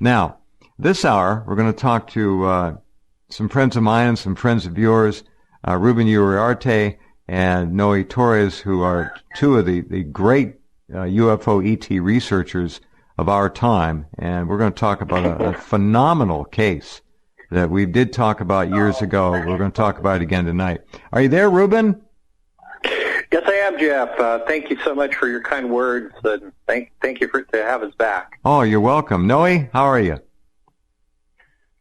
Now, this hour, we're going to talk to some friends of mine and some friends of yours, Ruben Uriarte and Noe Torres, who are two of the great UFO ET researchers of our time. And we're going to talk about a phenomenal case that we did talk about years ago. We're going to talk about it again tonight. Are you there, Ruben? Yes, I am, Jeff. Thank you so much for your kind words, and thank you to have us back. Oh, you're welcome. Noe, how are you?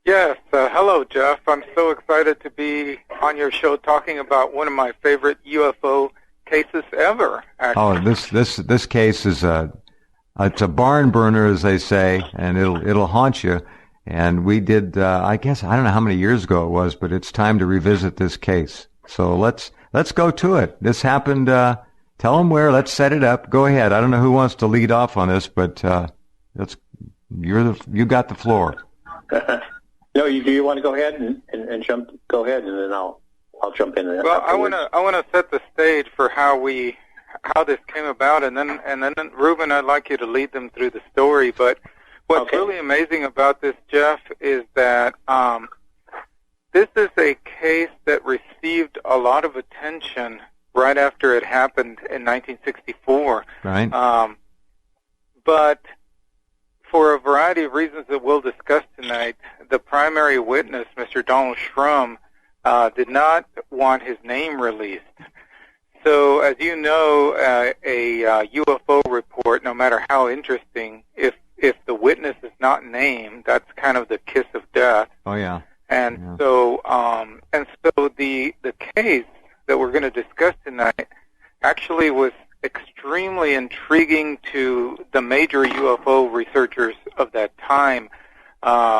Yes, hello, Jeff. I'm so excited to be on your show talking about one of my favorite UFO cases ever, actually. Oh, this case is it's a barn burner, as they say, and it'll haunt you. And we did, I guess, I don't know how many years ago it was, but it's time to revisit this case. So let's go to it. This happened, tell them where, let's set it up. Go ahead. I don't know who wants to lead off on this, but you got the floor. No, do you want to go ahead and jump? Go ahead, and then I'll jump in. Well, afterwards. I want to set the stage for how this came about, and then Ruben, I'd like you to lead them through the story. But what's really amazing about this, Jeff, is that this is a case that received a lot of attention right after it happened in 1964. Right. But for a variety of reasons that we'll discuss tonight, the primary witness, Mr. Donald Shrum, did not want his name released. So, as you know, a UFO report, no matter how interesting, if the witness is not named, that's kind of the kiss of death. Oh yeah. And so the case that we're going to discuss tonight actually was extremely intriguing to the major UFO researchers of that time,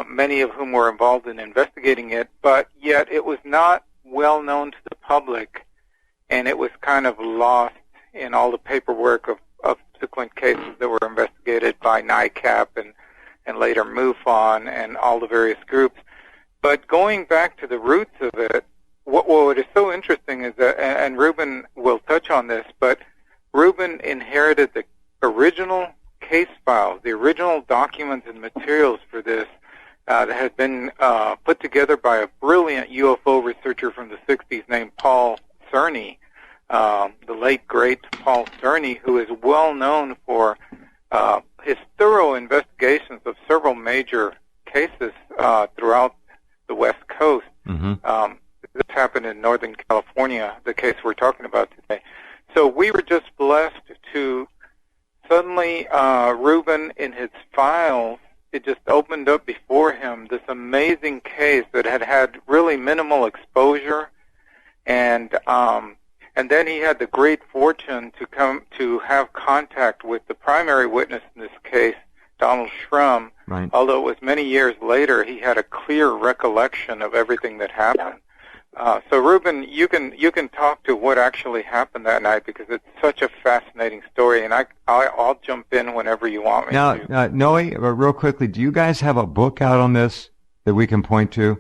many of whom were involved in investigating it, but yet it was not well known to the public, and it was kind of lost in all the paperwork of subsequent cases that were investigated by NICAP and later MUFON and all the various groups. But going back to the roots of it, what is so interesting is that, and Ruben will touch on this, but Ruben inherited the original case files, the original documents and materials for this that had been put together by a brilliant UFO researcher from the 60s named Paul Cerny, the late, great Paul Cerny, who is well known for his thorough investigations of several major cases throughout the West Coast. Mm-hmm. This happened in Northern California, the case we're talking about today. So we were just blessed to suddenly, Ruben, in his files, it just opened up before him this amazing case that had really minimal exposure, and then he had the great fortune to have contact with the primary witness in this case, Donald Shrum. Right. Although it was many years later, he had a clear recollection of everything that happened. So, Ruben, you can talk to what actually happened that night, because it's such a fascinating story, and I'll jump in whenever you want me to. Now, Noe, real quickly, do you guys have a book out on this that we can point to?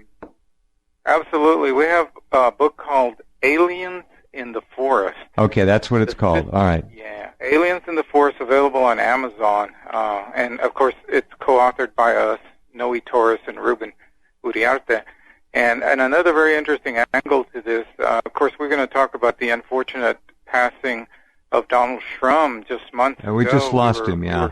Absolutely. We have a book called Aliens in the Forest. Okay, that's what it's called. All right. Yeah, Aliens in the Forest, available on Amazon, and of course it's co-authored by us, Noe Torres and Ruben Uriarte. And another very interesting angle to this, of course, we're going to talk about the unfortunate passing of Donald Shrum just months ago. We just lost him, yeah.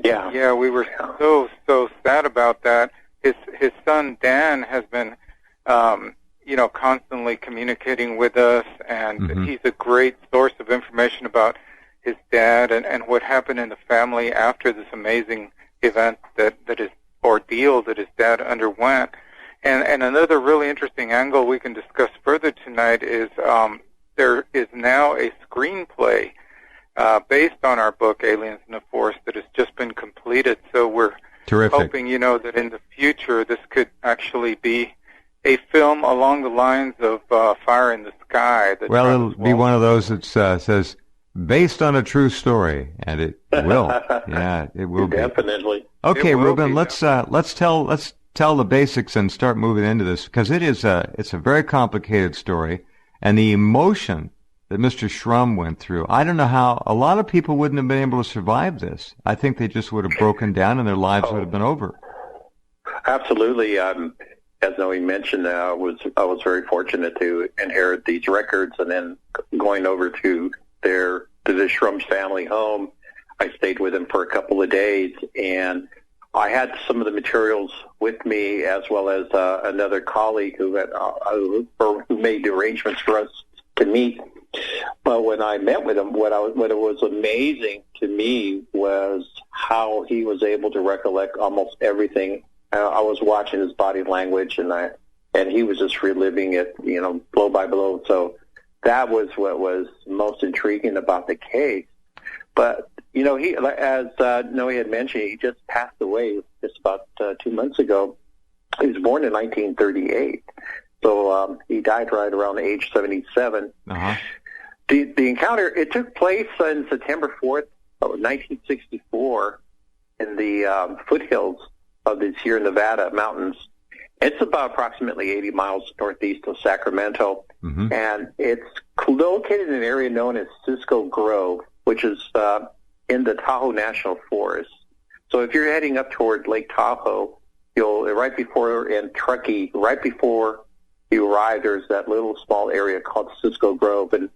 Yeah, we were so sad about that. His son Dan has been, constantly communicating with us, and he's a great source of information about his dad and what happened in the family after this amazing event that his ordeal that his dad underwent. And another really interesting angle we can discuss further tonight is there is now a screenplay based on our book, Aliens in the Forest, that has just been completed. So we're hoping, that in the future this could actually be a film along the lines of Fire in the Sky. Well, it'll be one of those that says, based on a true story, and it will. Yeah, it will be. Definitely. Okay, Ruben, let's tell the basics and start moving into this, because it's a very complicated story, and the emotion that Mr. Shrum went through, I don't know how a lot of people wouldn't have been able to survive this. I think they just would have broken down and their lives would have been over. Absolutely. As Noe mentioned, I was very fortunate to inherit these records, and then going over to the Shrums family home, I stayed with them for a couple of days, and I had some of the materials with me, as well as another colleague who made the arrangements for us to meet. But when I met with him, what was amazing to me was how he was able to recollect almost everything. I was watching his body language, and he was just reliving it, blow by blow. So that was what was most intriguing about the case. But he, as Noe had mentioned, he just passed away just about 2 months ago. He was born in 1938, so he died right around age 77. Uh-huh. The encounter, it took place on September 4th of 1964 in the foothills of the Sierra Nevada mountains. It's about approximately 80 miles northeast of Sacramento, mm-hmm. and it's located in an area known as Cisco Grove, which is in the Tahoe National Forest. So if you're heading up toward Lake Tahoe, right before you arrive, there's that little small area called Cisco Grove, and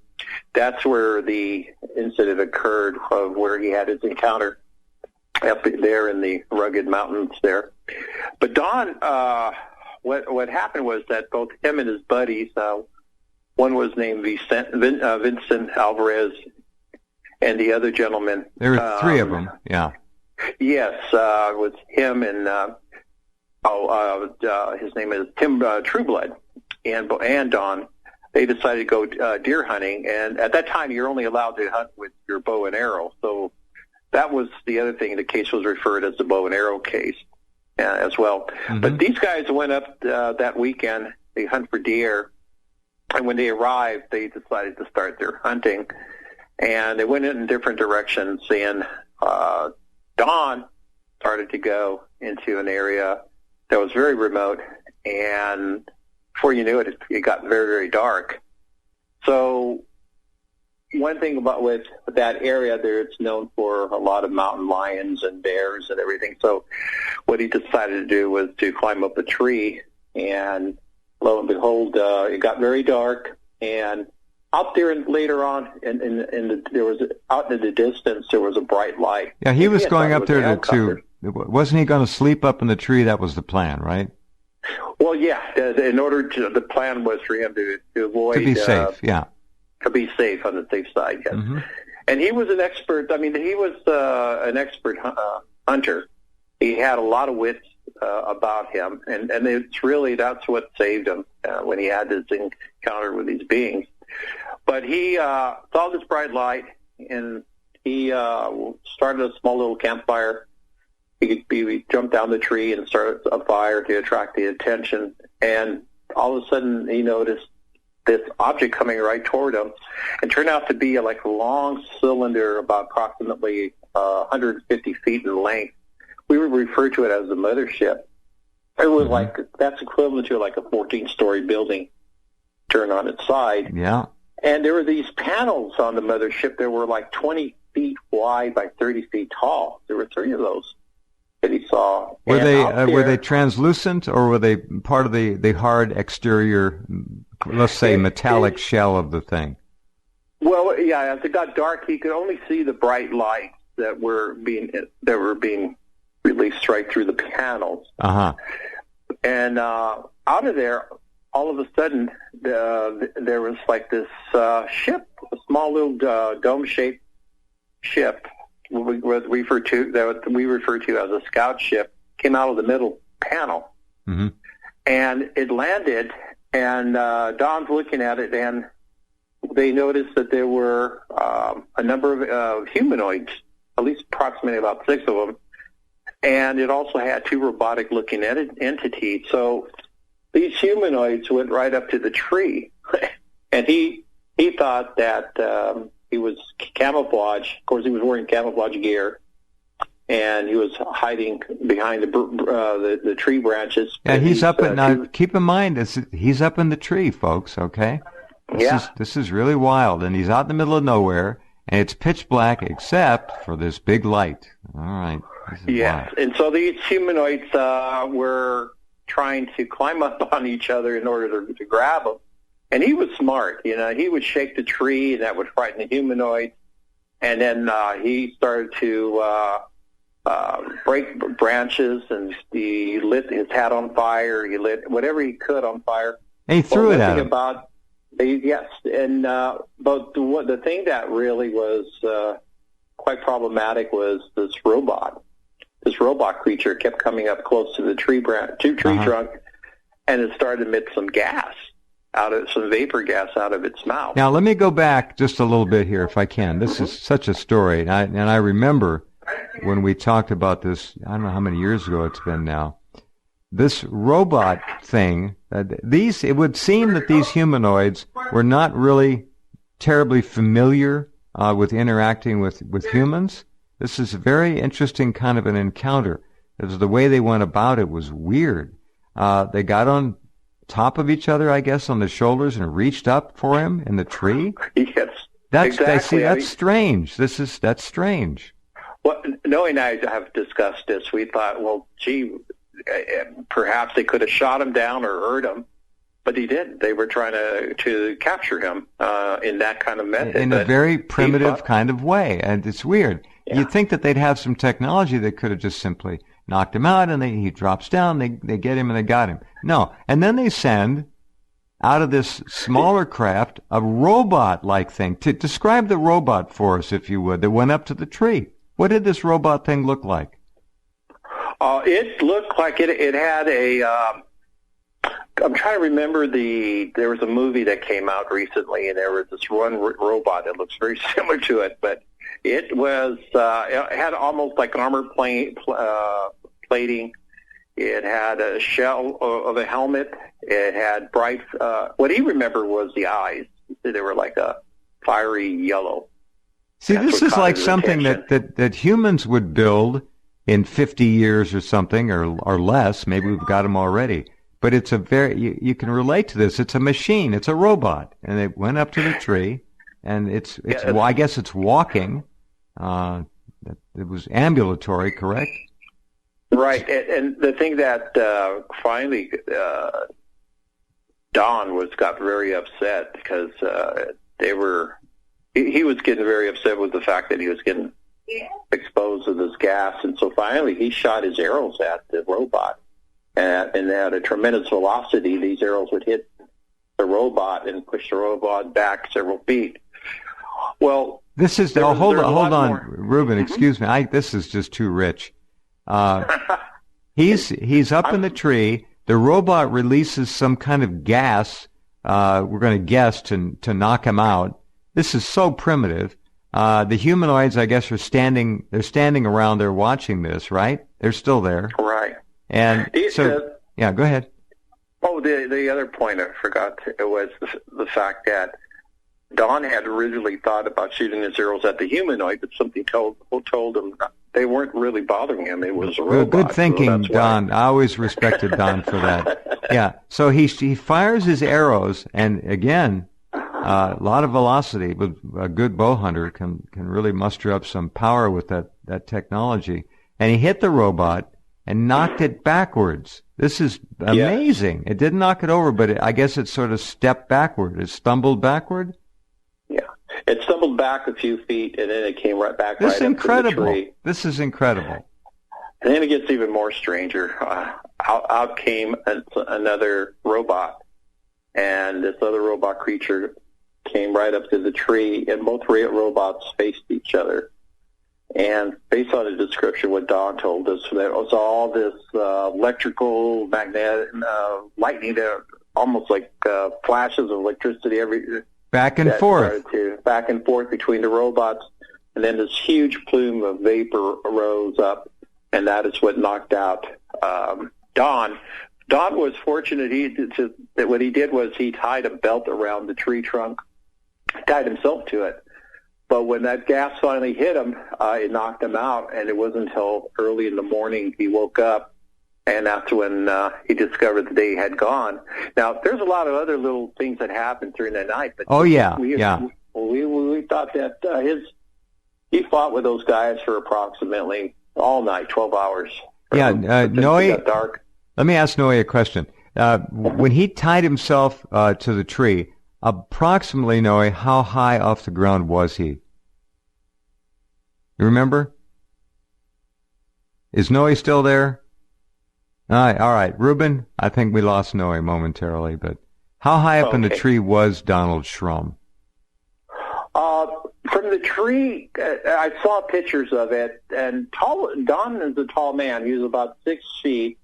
that's where the incident occurred, of where he had his encounter up there in the rugged mountains there. But Don, what happened was that both him and his buddies, one was named Vincent Alvarez, and the other gentleman. There were three of them, yeah. Yes, it was him and his name is Tim Trueblood, and Don. They decided to go deer hunting, and at that time you're only allowed to hunt with your bow and arrow. So that was the other thing. The case was referred as the bow and arrow case as well. Mm-hmm. But these guys went up that weekend. They hunt for deer, and when they arrived, they decided to start their hunting, and they went in different directions. And Don started to go into an area that was very remote, and before you knew it, it got very, very dark. So one thing about with that area there, it's known for a lot of mountain lions and bears and everything. So what he decided to do was to climb up a tree, and lo and behold, it got very dark. And out there, and later on, there was out in the distance, there was a bright light. Yeah, he was going up there to. Wasn't he going to sleep up in the tree? That was the plan, right? Well, yeah. The plan was for him to avoid to be safe. Yeah. To be safe on the safe side, yes. Mm-hmm. And he was an expert. I mean, he was an expert hunter. He had a lot of wits about him, and that's what saved him when he had this encounter with these beings. But he saw this bright light, and he started a small little campfire. He jumped down the tree and started a fire to attract the attention, and all of a sudden he noticed this object coming right toward him. It turned out to be a long cylinder about approximately 150 feet in length. We would refer to it as the mothership. It was that's equivalent to a 14-story building turned on its side. Yeah. And there were these panels on the mothership that were 20 feet wide by 30 feet tall. There were 3 of those that he saw. Were they translucent, or were they part of the hard exterior, let's say metallic shell of the thing? Well, yeah. As it got dark, he could only see the bright lights that were being released right through the panels. Uh-huh. And out of there, all of a sudden, there was this ship, a small little dome-shaped ship, we refer to as a scout ship, came out of the middle panel. Mm-hmm. And it landed, and Don's looking at it, and they noticed that there were a number of humanoids, at least approximately about 6 of them, and it also had 2 robotic-looking entities. So these humanoids went right up to the tree, and he thought that he was camouflage. Of course, he was wearing camouflage gear, and he was hiding behind the tree branches. Yeah, he's up at now. Keep in mind, he's up in the tree, folks. Okay. This is really wild, and he's out in the middle of nowhere, and it's pitch black except for this big light. All right. Yes, and so these humanoids were trying to climb up on each other in order to grab them. And he was smart, you know. He would shake the tree, and that would frighten the humanoids. And then he started to break branches, and he lit his hat on fire. He lit whatever he could on fire. And he threw it at him. Yes, and but the thing that really was quite problematic was this robot. This robot creature kept coming up close to the tree trunk, and it started to emit some vapor gas out of its mouth. Now, let me go back just a little bit here, if I can. This is such a story, and I remember when we talked about this. I don't know how many years ago it's been now. This robot thing. It would seem that these humanoids were not really terribly familiar with interacting with humans. This is a very interesting kind of an encounter. The way they went about it was weird. They got on top of each other, I guess, on the shoulders and reached up for him in the tree. Yes, exactly. That's strange. That's strange. Well, Noe and I have discussed this. We thought, well, gee, perhaps they could have shot him down or hurt him, but he didn't. They were trying to capture him in that kind of method. In a very primitive kind of way, and it's weird. Yeah. You'd think that they'd have some technology that could have just simply knocked him out, and he drops down, they get him, and they got him. No. And then they send out of this smaller craft a robot-like thing. To describe the robot for us, if you would, that went up to the tree. What did this robot thing look like? It looked like it had a... I'm trying to remember there was a movie that came out recently, and there was this one robot that looks very similar to it, but it was it had almost like armor plating. It had a shell of a helmet. It had bright. What he remembered was the eyes. They were like a fiery yellow. See, this is like something that humans would build in 50 years or something, or less. Maybe we've got them already. But it's you can relate to this. It's a machine. It's a robot. And they went up to the tree, and well, I guess it's walking. It was ambulatory, correct? Right. And the thing that finally Don got very upset because he was getting very upset with the fact that he was getting exposed to this gas. And so finally he shot his arrows at the robot. And at a tremendous velocity, these arrows would hit the robot and push the robot back several feet. Well, this is hold on, Ruben. Excuse me. This is just too rich. He's up in the tree. The robot releases some kind of gas. We're going to guess to knock him out. This is so primitive. The humanoids, I guess, are standing. They're standing around there watching this. Right? They're still there. Right. And yeah, go ahead. Oh, the other point I forgot was the fact that Don had originally thought about shooting his arrows at the humanoid, but something told him they weren't really bothering him. It was a robot. Good thinking, so Don. I always respected Don for that. Yeah. So he fires his arrows, and again, a lot of velocity. With a good bow hunter can really muster up some power with that technology. And he hit the robot and knocked it backwards. This is amazing. Yeah. It didn't knock it over, but I guess it sort of stepped backward. It stumbled backward. Yeah, it stumbled back a few feet, and then it came right back. This is incredible. Up to the tree. This is incredible. And then it gets even more stranger. Out came another robot, and this other robot creature came right up to the tree, and both robots faced each other. And based on the description, what Don told us, there was all this electrical, magnetic, lightning, almost like flashes of electricity back and forth between the robots. And then this huge plume of vapor rose up, and that is what knocked out Don. Don was fortunate. That what he did was he tied a belt around the tree trunk, tied himself to it. But when that gas finally hit him, it knocked him out, and it wasn't until early in the morning he woke up, and that's when he discovered the day had gone. Now, there's a lot of other little things that happened during the night. But we thought that he fought with those guys for approximately all night, 12 hours. Yeah, Noe, it got dark. Let me ask Noe a question. When he tied himself to the tree, approximately, Noe, how high off the ground was he? You remember? Is Noe still there? All right. Ruben, I think we lost Noe momentarily, but how high up in the tree was Donald Shrum? From the tree, I saw pictures of it, and Don is a tall man. He was about 6 feet,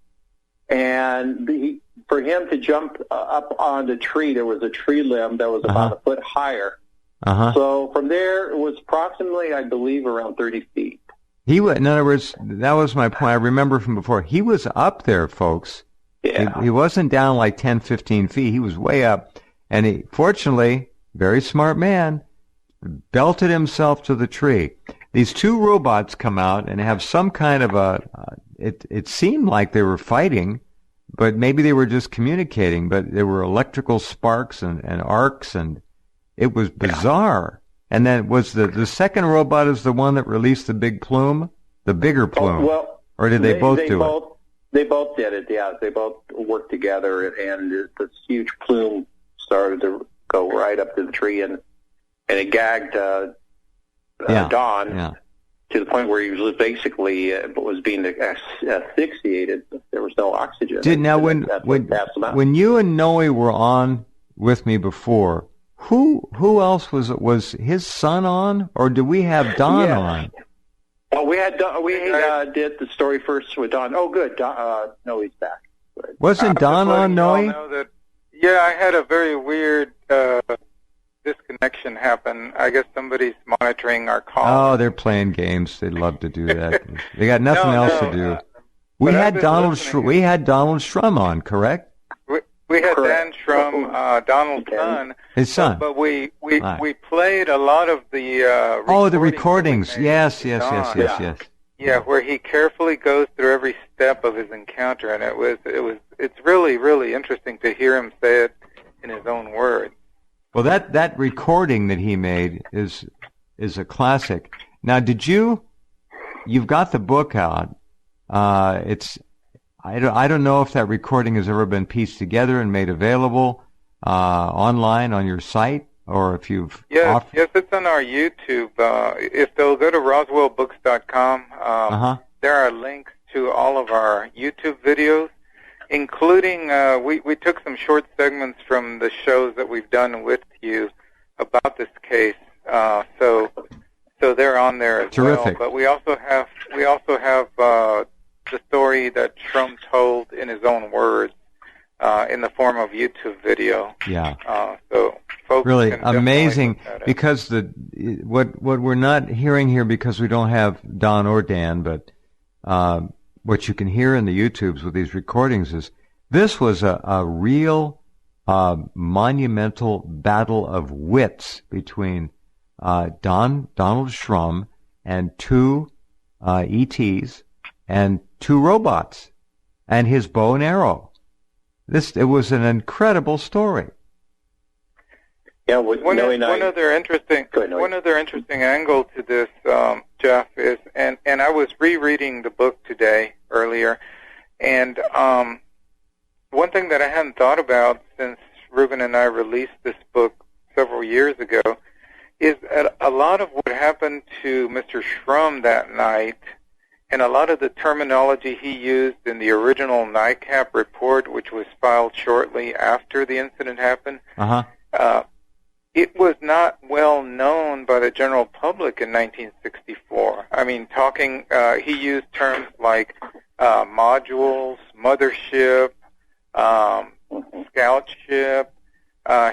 and for him to jump up on the tree, there was a tree limb that was about a foot higher. So from there, it was approximately, I believe, around 30 feet. In other words, that was my point. I remember from before. He was up there, folks. Yeah. He wasn't down like 10, 15 feet. He was way up. And he, fortunately, very smart man, belted himself to the tree. These two robots come out and have some kind of it seemed like they were fighting, but maybe they were just communicating, but there were electrical sparks and arcs, and it was bizarre. And then was the second robot is the one that released the big plume, the bigger plume? Or did they both do it? They both did it, yeah. They both worked together, and this huge plume started to go right up to the tree, and it gagged Don to the point where he was basically was being asphyxiated. There was no oxygen. When you and Noe were on with me before, who else was his son on, or did we have Don on? Well, we had did the story first with Don. Oh, good. Noe's back. Good. Wasn't Don on, Noe? I had a very weird disconnection happen. I guess somebody's monitoring our call. Oh, they're playing games. They love to do that. They got nothing else to do. We had Donald Shrum on, correct? We had Dan Shrum, Donald's son. His son. But we played a lot of the the recordings. Yes. Yeah, where he carefully goes through every step of his encounter, and it's really, really interesting to hear him say it in his own words. Well, that recording that he made is a classic. Now, you've got the book out. I don't know if that recording has ever been pieced together and made available online on your site, or if you've... Yes, it's on our YouTube. If they'll go to roswellbooks.com, there are links to all of our YouTube videos, including we took some short segments from the shows that we've done with you about this case. So they're on there as well. But we also have the story that Shrum told in his own words in the form of YouTube video. Yeah. So folks really can amazing, because what we're not hearing here, because we don't have Don or Dan, but what you can hear in the YouTubes with these recordings is this was a real monumental battle of wits between Donald Shrum and two ETs and two robots and his bow and arrow. It was an incredible story. Yeah, one other interesting angle to this, Jeff, is, and I was rereading the book today earlier, and one thing that I hadn't thought about since Ruben and I released this book several years ago is a lot of what happened to Mr. Shrum that night, and a lot of the terminology he used in the original NICAP report, which was filed shortly after the incident happened, it was not well known by the general public in 1964. I mean, he used terms like modules, mothership, scout ship.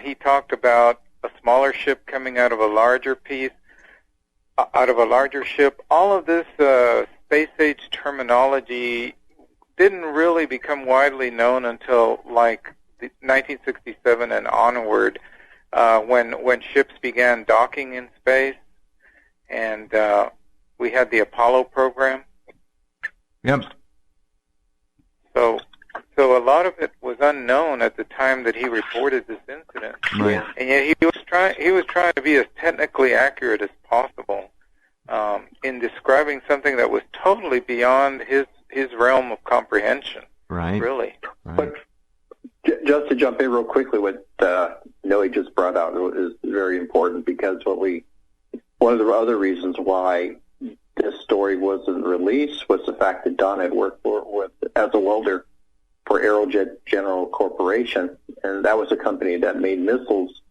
He talked about a smaller ship coming out of a larger ship. All of this space-age terminology didn't really become widely known until like 1967 and onward, when ships began docking in space, and we had the Apollo program. Yep. So a lot of it was unknown at the time that he reported this incident. Right. And yet he was trying to be as technically accurate as possible. in describing something that was totally beyond his realm of comprehension. Right. Really. Right. But just to jump in real quickly, what Noe just brought out is very important, because one of the other reasons why this story wasn't released was the fact that Don had worked as a welder for Aerojet General Corporation, and that was a company that made missiles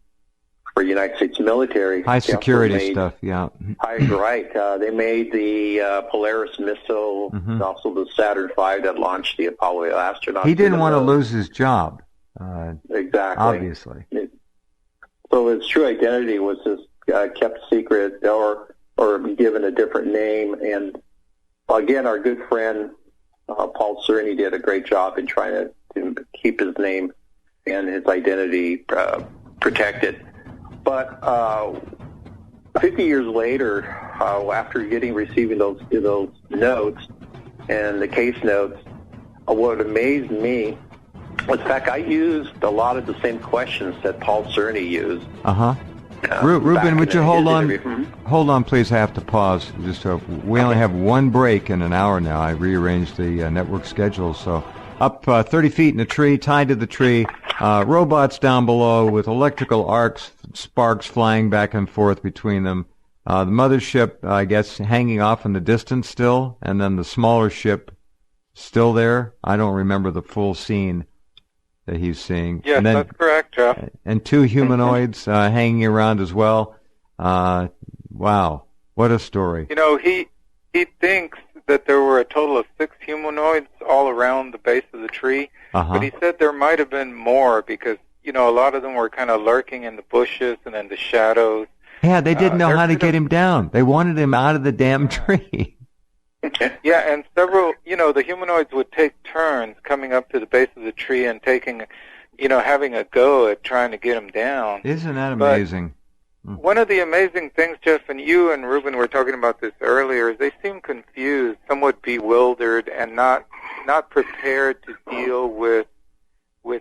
for the United States military. High security stuff, yeah. Right. They made the Polaris missile, also the Saturn V that launched the Apollo astronauts. He didn't want to lose his job. Exactly. Obviously. So his true identity was just kept secret or given a different name. And again, our good friend Paul Cerny did a great job in trying to keep his name and his identity protected. But 50 years later, after receiving those notes and the case notes, what amazed me was, in fact, I used a lot of the same questions that Paul Cerny used. Ruben, would you hold on? Hold on, please. I have to pause. We only have one break in an hour now. I rearranged the network schedule, so up 30 feet in a tree, tied to the tree, robots down below with electrical sparks flying back and forth between them. The mothership, I guess, hanging off in the distance still, and then the smaller ship still there. I don't remember the full scene that he's seeing. Yes, that's correct, Jeff. And two humanoids hanging around as well. Wow, what a story. You know, he thinks that there were a total of 6 humanoids all around the base of the tree, but he said there might have been more, because, you know, a lot of them were kind of lurking in the bushes and in the shadows. Yeah, they didn't know how to get him down. They wanted him out of the damn tree. Yeah, and several, you know, the humanoids would take turns coming up to the base of the tree and having a go at trying to get him down. Isn't that amazing? One of the amazing things, Jeff, and you and Ruben were talking about this earlier, is they seem confused, somewhat bewildered, and not prepared to deal with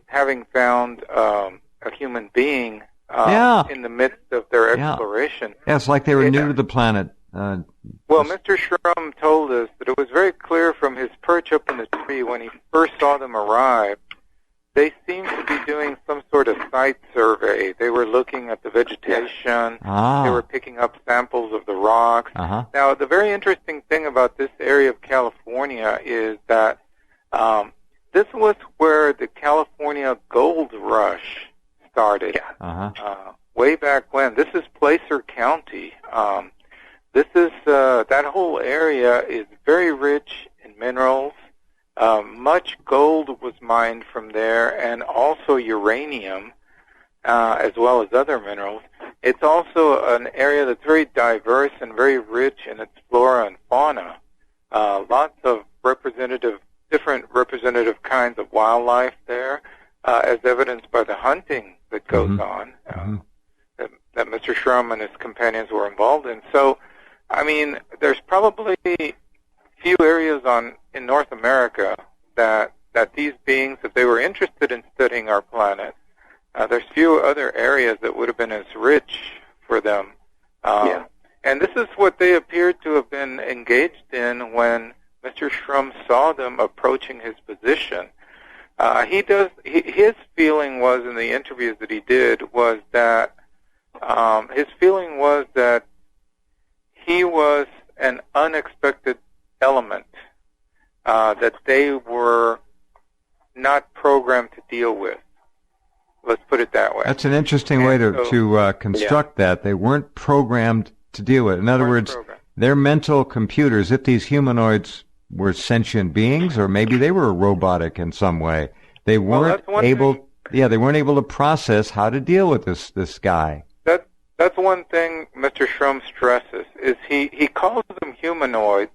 having found a human being in the midst of their exploration. Yeah, it's like they were new to the planet. Well, Mr. Shrum told us that it was very clear from his perch up in the tree when he first saw them arrive, they seemed to be doing some sort of site survey. They were looking at the vegetation. They were picking up samples of the rocks. Now, the very interesting thing about this area of California is that this was where the California gold rush started way back when. This is Placer County. This is that whole area is very rich in minerals. Much gold was mined from there, and also uranium, as well as other minerals. It's also an area that's very diverse and very rich in its flora and fauna. Lots of different representative kinds of wildlife there, as evidenced by the hunting that goes on, that Mr. Shrum and his companions were involved in. So, I mean, there's probably few areas in North America that these beings, if they were interested in studying our planet, there's few other areas that would have been as rich for them. And this is what they appeared to have been engaged in when Mr. Shrum saw them approaching his position. His feeling was, in the interviews that he did, was that his feeling was that he was an unexpected element that they were not programmed to deal with. Let's put it that way. That's an interesting way to construct that. They weren't programmed to deal with it. In other words, they're mental computers. If these humanoids were sentient beings, or maybe they were robotic in some way, they weren't able. They weren't able to process how to deal with this guy. That's one thing Mr. Shrum stresses, is he calls them humanoids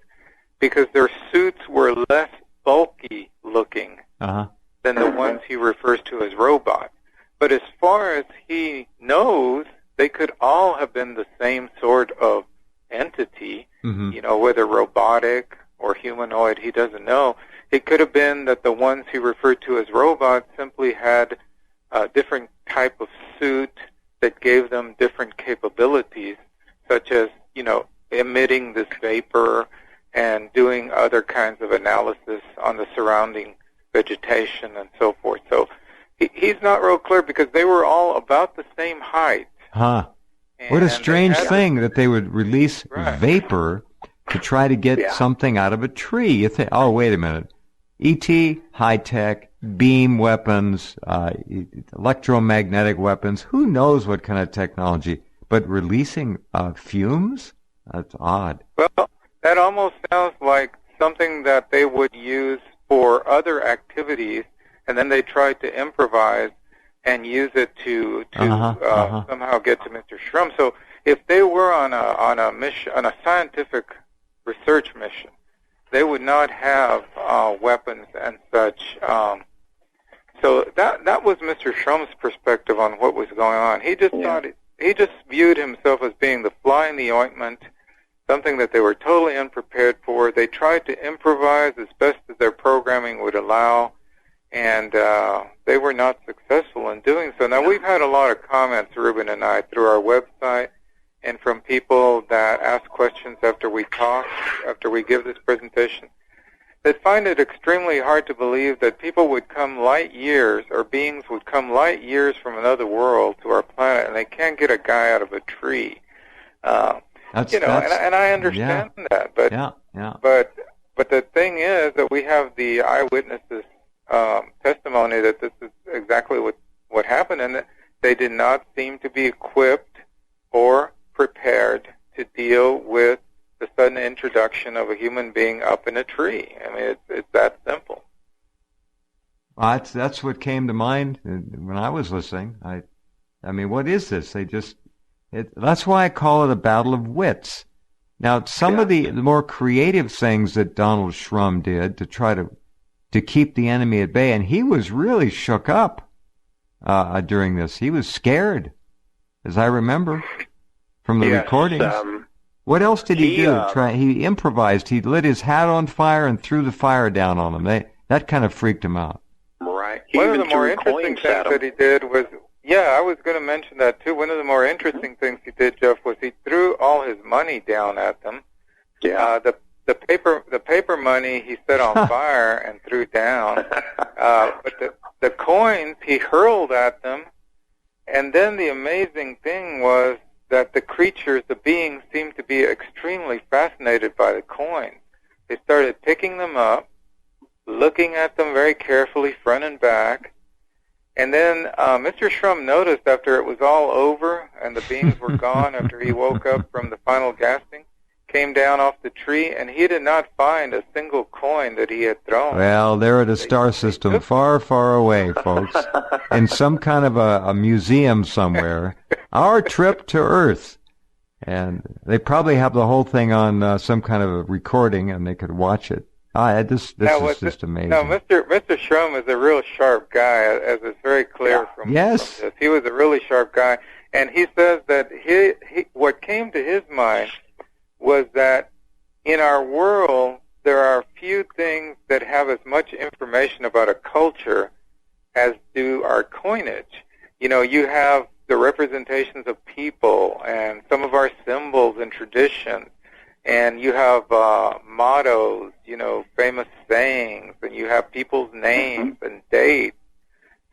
because their suits were less bulky looking than the ones he refers to as robots. But as far as he knows, they could all have been the same sort of entity, you know, whether robotic or humanoid, he doesn't know. It could have been that the ones he referred to as robots simply had a different type of suit that gave them different capabilities, such as, you know, emitting this vapor and doing other kinds of analysis on the surrounding vegetation and so forth. So he's not real clear because they were all about the same height. Huh. What a strange thing that they would release vapor to try to get something out of a tree. You think, oh, wait a minute. E.T., high-tech, beam weapons, electromagnetic weapons, who knows what kind of technology, but releasing fumes? That's odd. Well, that almost sounds like something that they would use for other activities, and then they tried to improvise and use it to somehow get to Mr. Shrum. So if they were on a mission, on a scientific research mission, they would not have weapons and such. So that was Mr. Shrum's perspective on what was going on. He just thought he just viewed himself as being the fly in the ointment, something that they were totally unprepared for. They tried to improvise as best as their programming would allow, and they were not successful in doing so. Now, we've had a lot of comments, Ruben and I, through our website and from people that ask questions after we talk, after we give this presentation, that find it extremely hard to believe that people would come light years, or beings would come light years from another world to our planet, and they can't get a guy out of a tree. And I understand that, but the thing is that we have the eyewitnesses' testimony that this is exactly what happened, and that they did not seem to be equipped or prepared to deal with the sudden introduction of a human being up in a tree. I mean, it's that simple. That's what came to mind when I was listening. I mean, what is this? That's why I call it a battle of wits. Now, some of the more creative things that Donald Shrum did to try to keep the enemy at bay, and he was really shook up during this. He was scared, as I remember from the recordings. What else did he do? He improvised. He lit his hat on fire and threw the fire down on them. That kind of freaked him out. Right. One of the more interesting things that he did was, I was going to mention that too. One of the more interesting things he did, Jeff, was he threw all his money down at them. Yeah. The paper money he set on fire and threw down. But the coins he hurled at them. And then the amazing thing was that the creatures, the beings, seemed to be extremely fascinated by the coins. They started picking them up, looking at them very carefully, front and back. And then Mr. Shrum noticed after it was all over and the beings were gone, after he woke up from the final gasping, came down off the tree, and he did not find a single coin that he had thrown. Well, they're at a star system far, far away, folks, in some kind of a museum somewhere. Our trip to Earth. And they probably have the whole thing on some kind of a recording, and they could watch it. This is just amazing. No, Mr. Shrum is a real sharp guy, as is very clear from this. He was a really sharp guy, and he says that what came to his mind was that in our world there are few things that have as much information about a culture as do our coinage. You know, you have the representations of people and some of our symbols and traditions, and you have mottos, famous sayings, and you have people's names and dates.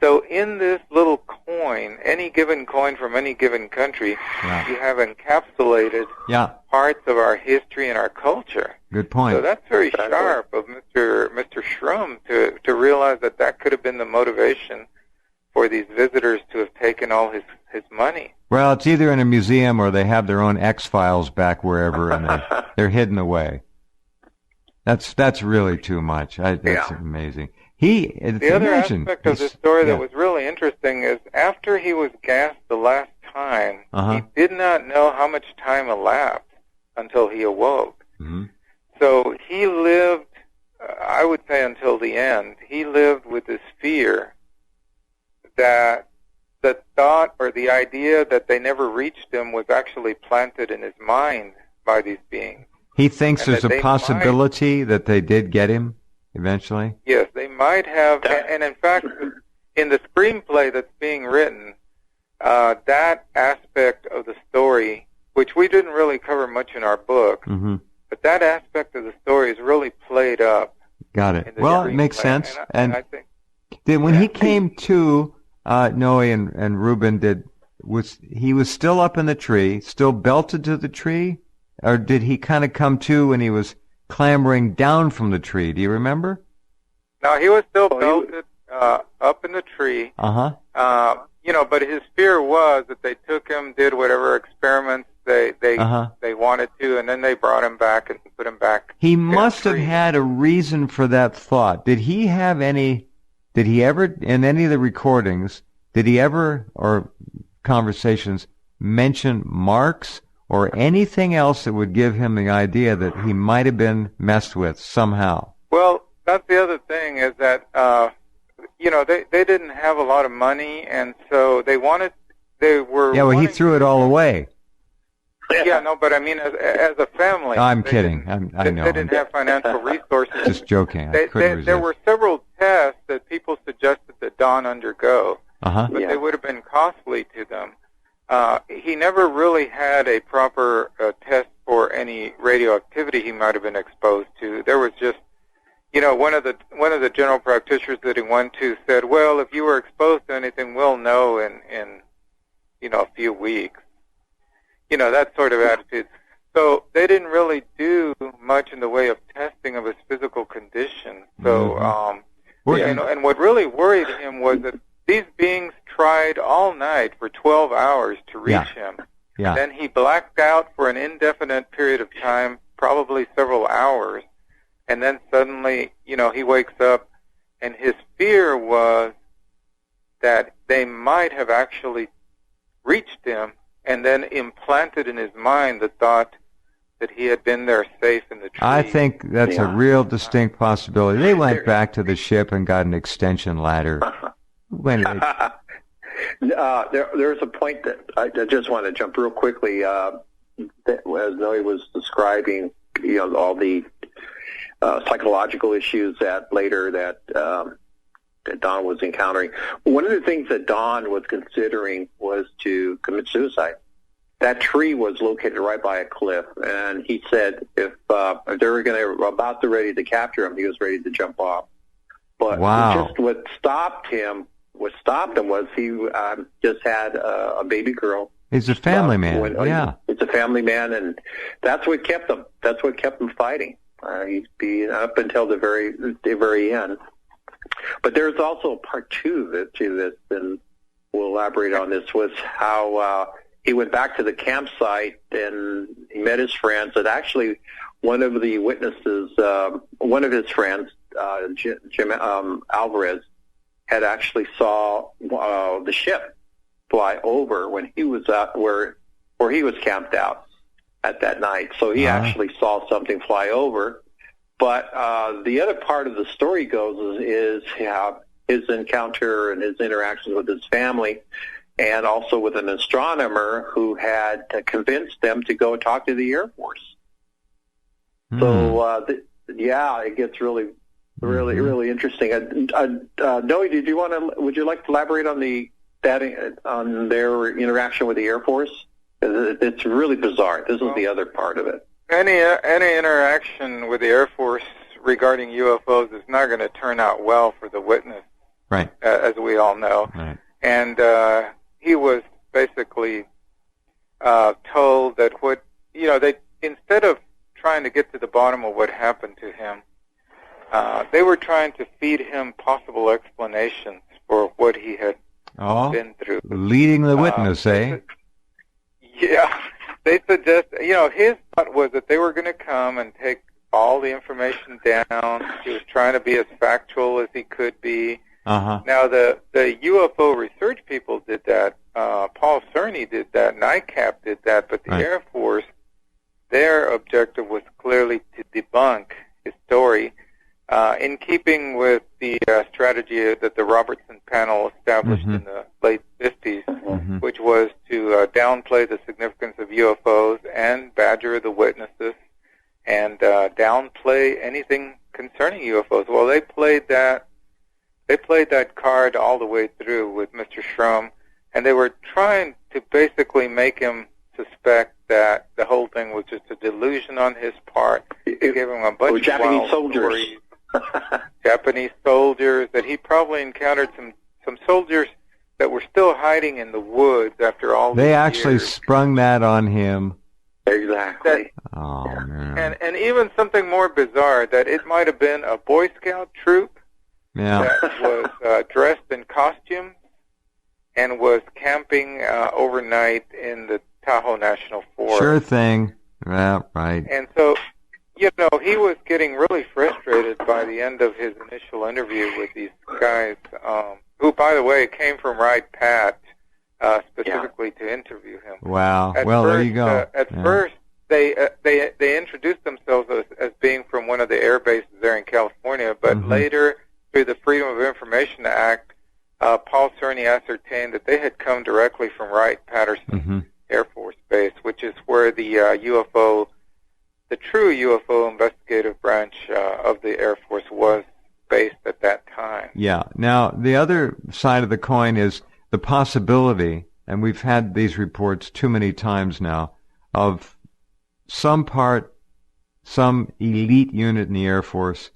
So in this little coin, any given coin from any given country, you have encapsulated parts of our history and our culture. Good point. So that's very sharp of Mr. Shrum to realize that could have been the motivation for these visitors to have taken all his money. Well, it's either in a museum or they have their own X-Files back wherever, and they're hidden away. That's really too much. That's amazing. The other aspect of the story that was really interesting is after he was gassed the last time, he did not know how much time elapsed until he awoke. Mm-hmm. So he lived, I would say until the end, he lived with this fear that the thought or the idea that they never reached him was actually planted in his mind by these beings. He thinks there's a possibility that they did get him eventually? Yes, they might have. And in fact, in the screenplay that's being written, that aspect of the story, which we didn't really cover much in our book, makes sense. And I think when he came to Noe and Ruben, was he still up in the tree, still belted to the tree, or did he kind of come to when he was clambering down from the tree? Do you remember? No, he was still belted up in the tree. But his fear was that they took him, did whatever experiments they wanted to, and then they brought him back and put him back. He must have had a reason for that thought. Did he ever, in any of the recordings, or conversations, mention marks or anything else that would give him the idea that he might have been messed with somehow? Well, that's the other thing, is that they didn't have a lot of money, and so they were. Yeah, well, he threw it all away. Yeah, no, but I mean, as a family. I'm kidding. I know. They didn't have financial resources. Just joking. I couldn't resist. There were several tests that people suggested that Don undergo, but they would have been costly to them. He never really had a proper test for any radioactivity he might have been exposed to. There was just, one of the general practitioners that he went to said, "Well, if you were exposed to anything, we'll know in a few weeks." That sort of attitude. So they didn't really do much in the way of testing of his physical condition. So, and what really worried him was that these beings tried all night for 12 hours to reach him. Yeah. Then he blacked out for an indefinite period of time, probably several hours, and then suddenly, he wakes up, and his fear was that they might have actually reached him and then implanted in his mind the thought that he had been there safe in the tree. I think that's a real distinct possibility. They went back to the ship and got an extension ladder. There's a point that I just want to jump real quickly. As Noe was describing, all the psychological issues that Don was encountering. One of the things that Don was considering was to commit suicide. That tree was located right by a cliff, and he said if they were ready to capture him, he was ready to jump off. But just what stopped him was he just had a baby girl. He's a family man. It's a family man, and that's what kept him. That's what kept him fighting. He's been up until the very end. But there's also part two to this, and we'll elaborate on this, was how he went back to the campsite and he met his friends. And actually, one of the witnesses, one of his friends, Jim Alvarez, had actually saw the ship fly over when he was where he was camped out at that night. So he actually saw something fly over. But the other part of the story goes is his encounter and his interactions with his family, and also with an astronomer who had convinced them to go talk to the Air Force. So, it gets really interesting. Noe, would you like to elaborate on on their interaction with the Air Force? It's really bizarre. This is the other part of it. Any interaction with the Air Force regarding UFOs is not going to turn out well for the witness, right? As we all know. Right. And he was basically told that they, instead of trying to get to the bottom of what happened to him, they were trying to feed him possible explanations for what he had been through. Leading the witness, eh? Yeah. They suggest, his thought was that they were going to come and take all the information down. He was trying to be as factual as he could be. Now, the UFO research people did that. Paul Cerny did that. NICAP did that. But the Air Force, their objective was clearly to debunk his story, in keeping with the strategy that the Robertson panel established in the late 50s, which was to downplay the significance of UFOs and badger the witnesses and downplay anything concerning UFOs. Well, they played that card all the way through with Mr. Shrum, and they were trying to basically make him suspect that the whole thing was just a delusion on his part. They gave him a bunch of Japanese wild soldiers. stories. Japanese soldiers, that he probably encountered some soldiers that were still hiding in the woods after all these They actually years. sprung that on him. Exactly. Oh, man. And even something more bizarre, that it might have been a Boy Scout troop Yeah. that was dressed in costume and was camping overnight in the Tahoe National Forest. Sure thing. Yeah, right. And so, you know, he was getting really frustrated by the end of his initial interview with these guys, who, by the way, came from Wright Pat specifically to interview him. Wow. At Well, first, there you go. First, they introduced themselves as being from one of the air bases there in California, but later, through the Freedom of Information Act, Paul Cerny ascertained that they had come directly from Wright-Patterson Air Force Base, which is where the true UFO investigative branch of the Air Force was based at that time. Yeah. Now, the other side of the coin is the possibility, and we've had these reports too many times now, of some elite unit in the Air Force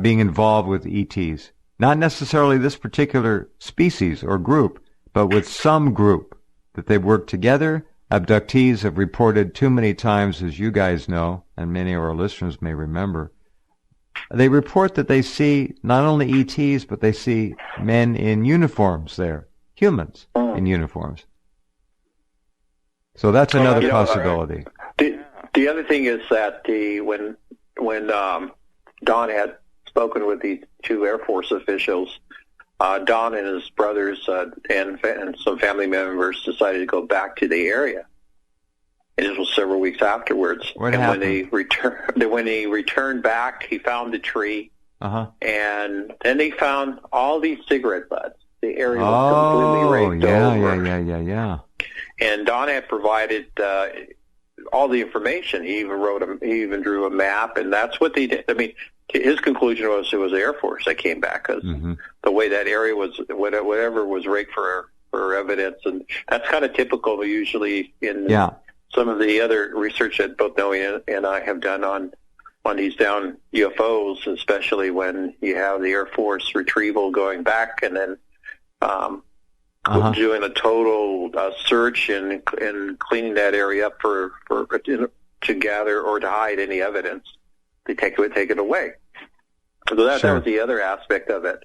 being involved with ETs. Not necessarily this particular species or group, but with some group that they've worked together. Abductees have reported too many times, as you guys know, and many of our listeners may remember. They report that they see not only ETs, but they see men in uniforms there, humans in uniforms. So that's another possibility. The other thing is that when Don had spoken with these two Air Force officials, Don and his brothers and some family members decided to go back to the area. And this was several weeks afterwards. What happened? When he returned back, he found the tree, and then they found all these cigarette butts. The area was completely raked over. Yeah. And Don had provided all the information. He even even drew a map, and that's what they did. I mean, his conclusion was it was the Air Force that came back, because the way that area was, whatever was raked for evidence, and that's kind of typical usually in some of the other research that both Noe and I have done on these down UFOs, especially when you have the Air Force retrieval going back and then doing a total search and cleaning that area up to gather or to hide any evidence. They take it away. So that was the other aspect of it.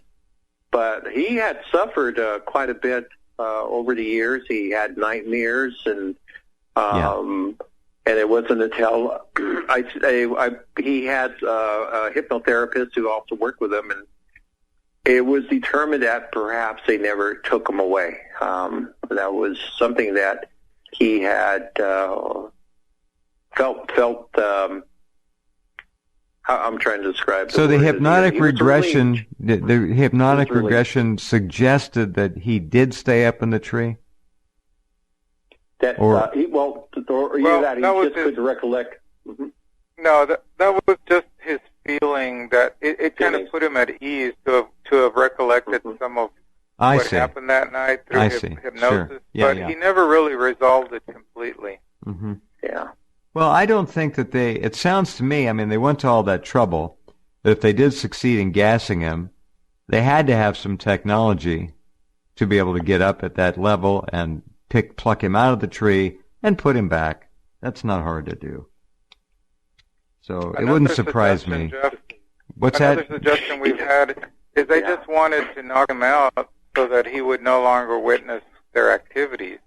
But he had suffered quite a bit over the years. He had nightmares, and it wasn't until he had a hypnotherapist who also worked with him, and it was determined that perhaps they never took him away. That was something that he had felt. I'm trying to describe. So the hypnotic regression, the hypnotic regression suggested that he did stay up in the tree. That he just couldn't recollect. No, that was just his feeling that it kind of put him at ease to have recollected some of what happened that night through hypnosis. Sure. But he never really resolved it completely. Yeah. Well, I don't think that it sounds to me, I mean, they went to all that trouble, that if they did succeed in gassing him, they had to have some technology to be able to get up at that level and pluck him out of the tree and put him back. That's not hard to do. So it wouldn't surprise me. Jeff, What's another that? suggestion we've had is they just wanted to knock him out so that he would no longer witness their activities.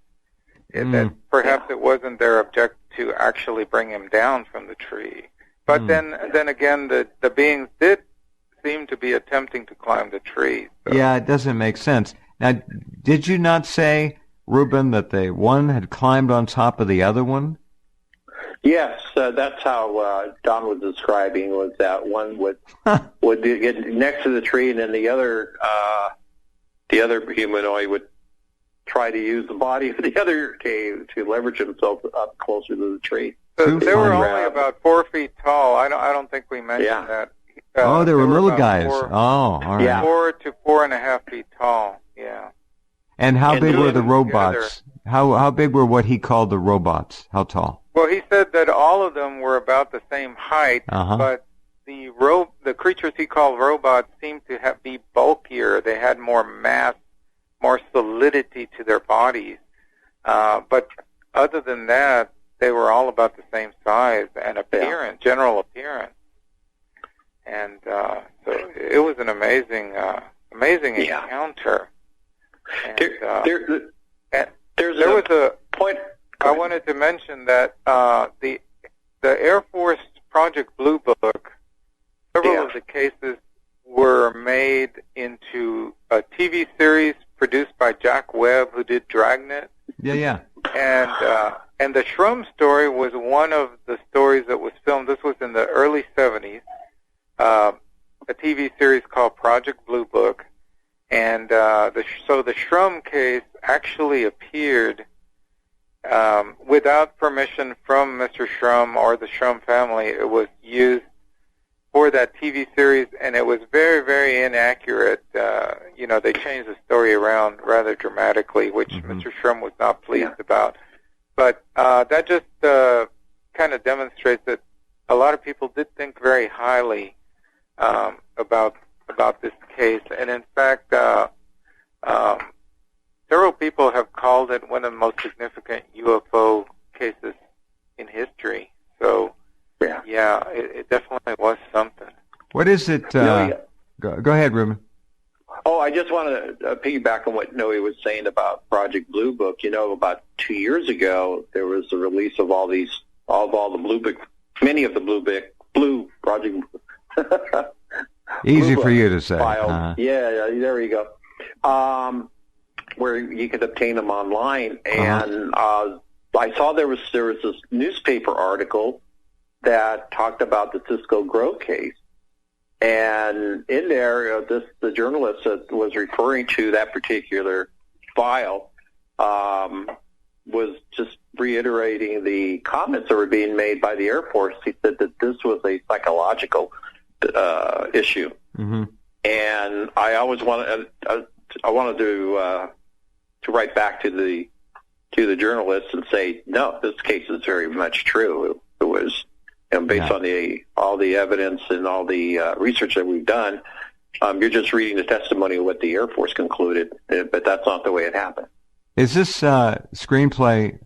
That perhaps it wasn't their objective to actually bring him down from the tree. But then again, the beings did seem to be attempting to climb the tree. So. Yeah, it doesn't make sense. Now, did you not say, Ruben, that the one had climbed on top of the other one? Yes, that's how Don was describing, was that one would get next to the tree, and then the other humanoid would try to use the body of the other to leverage himself up closer to the tree. So they were only about 4 feet tall. I don't think we mentioned that. They were little guys. All right. Yeah. 4 to 4.5 feet tall. Yeah. And how big were the robots? How big were what he called the robots? How tall? Well, he said that all of them were about the same height, but the creatures he called robots seemed to be bulkier. They had more mass, more solidity to their bodies. But other than that, they were all about the same size and appearance, general appearance. And so it was an amazing encounter. And, there was a point I wanted to mention that the Air Force Project Blue Book, several of the cases were made into a TV series produced by Jack Webb, who did Dragnet. Yeah. And the Shrum story was one of the stories that was filmed. This was in the early 70s. A TV series called Project Blue Book, and so the Shrum case actually appeared without permission from Mr. Shrum or the Shrum family. It was used for that TV series, and it was very, very inaccurate. They changed the story around rather dramatically, which Mr. Shrum was not pleased about. But that just kind of demonstrates that a lot of people did think very highly about this case, and in fact, several people have called it one of the most significant UFO cases in history. So, it definitely was something. What is it? Go ahead, Ruben. Oh, I just want to piggyback on what Noe was saying about Project Blue Book. About 2 years ago, there was the release of all the Blue Book, many of the Blue Project. Easy for you to say. Files. Yeah, there you go. Where you could obtain them online, and I saw there was this newspaper article that talked about the Cisco Grove case, and in there, the journalist that was referring to that particular file was just reiterating the comments that were being made by the Air Force. He said that this was a psychological issue, and I always wanted to write back to the journalist and say, no, this case is very much true. It was, based on all the evidence and all the research that we've done. You're just reading the testimony of what the Air Force concluded, but that's not the way it happened. Is this screenplay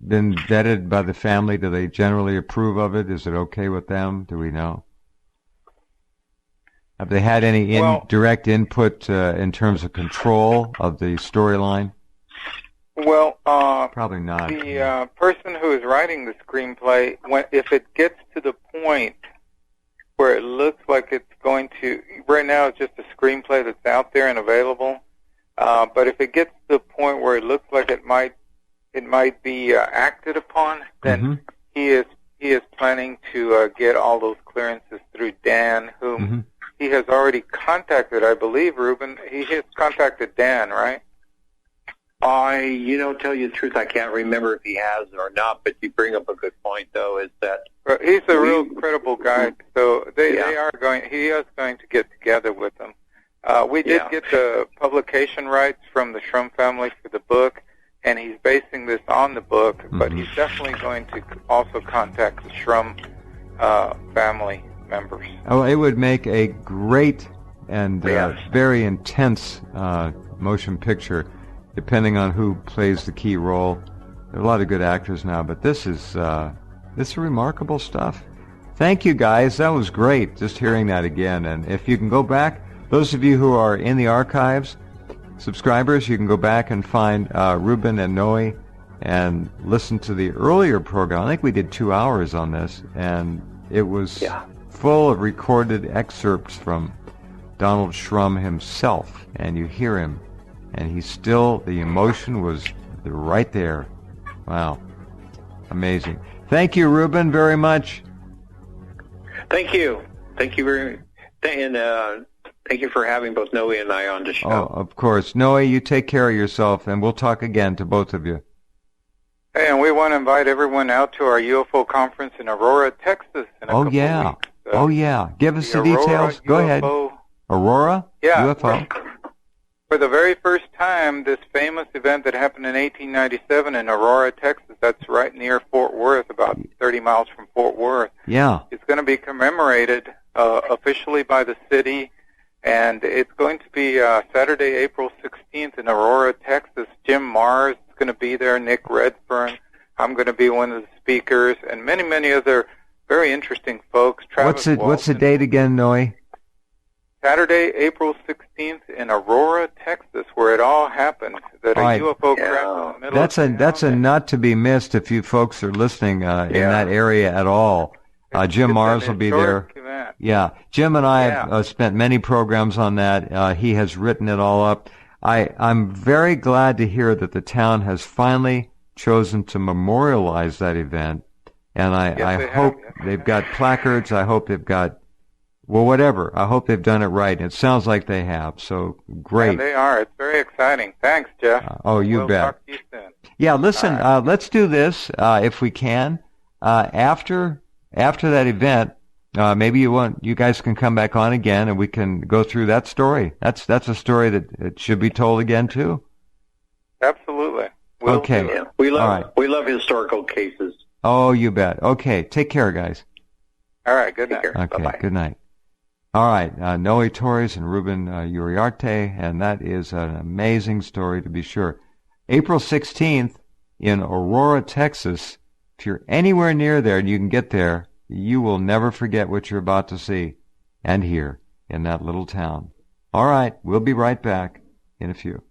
been vetted by the family? Do they generally approve of it? Is it okay with them? Do we know? Have they had any direct input in terms of control of the storyline? Well, probably not. The person who is writing the screenplay, if it gets to the point where it looks like it's going to, right now it's just a screenplay that's out there and available, but if it gets to the point where it looks like it might be acted upon, then he is planning to get all those clearances through Dan, whom he has already contacted, I believe, Ruben. He has contacted Dan, right? Tell you the truth, I can't remember if he has or not, but you bring up a good point, though, is that... He's a real credible guy, so he is going to get together with them. We did get the publication rights from the Shrum family for the book, and he's basing this on the book, but he's definitely going to also contact the Shrum family members. Oh, it would make a great and very intense motion picture, depending on who plays the key role. There are a lot of good actors now, but this is remarkable stuff. Thank you, guys. That was great, just hearing that again. And if you can go back, those of you who are in the archives, subscribers, you can go back and find Ruben and Noe and listen to the earlier program. I think we did 2 hours on this, and it was full of recorded excerpts from Donald Shrum himself, and you hear him, and the emotion was right there. Wow. Amazing. Thank you, Ruben, very much. Thank you. Thank you very much. And thank you for having both Noe and I on the show. Oh, of course. Noe, you take care of yourself, and we'll talk again to both of you. Hey, and we want to invite everyone out to our UFO conference in Aurora, Texas in a couple of weeks. Oh, yeah. Give us the details. Go ahead. Aurora? Yeah. UFO. For the very first time, this famous event that happened in 1897 in Aurora, Texas, that's right near Fort Worth, about 30 miles from Fort Worth. Yeah. It's going to be commemorated officially by the city, and it's going to be Saturday, April 16th in Aurora, Texas. Jim Mars is going to be there, Nick Redfern. I'm going to be one of the speakers, and many, many other very interesting folks. What's the date again, Noe? Saturday, April 16th in Aurora, Texas, where it all happened. That a UFO crashed in the middle of town. That's a not to be missed if you folks are listening in that area at all. Jim Mars will be there. Event. Yeah, Jim and I have spent many programs on that. He has written it all up. I'm very glad to hear that the town has finally chosen to memorialize that event, and I hope they've got placards. I hope they've got, well, whatever. I hope they've done it right. It sounds like they have. So great. And they are. It's very exciting. Thanks, Jeff. You we'll bet. Talk to you soon. Yeah, listen. Right. Let's do this if we can. After that event, maybe you guys can come back on again, and we can go through that story. That's a story that it should be told again too. Absolutely. Okay. Yeah. We love historical cases. Oh, you bet. Okay. Take care, guys. All right. Good night. Okay. Bye-bye. Good night. All right. Noe Torres and Ruben Uriarte, and that is an amazing story to be sure. April 16th in Aurora, Texas. If you're anywhere near there and you can get there, you will never forget what you're about to see and hear in that little town. All right. We'll be right back in a few.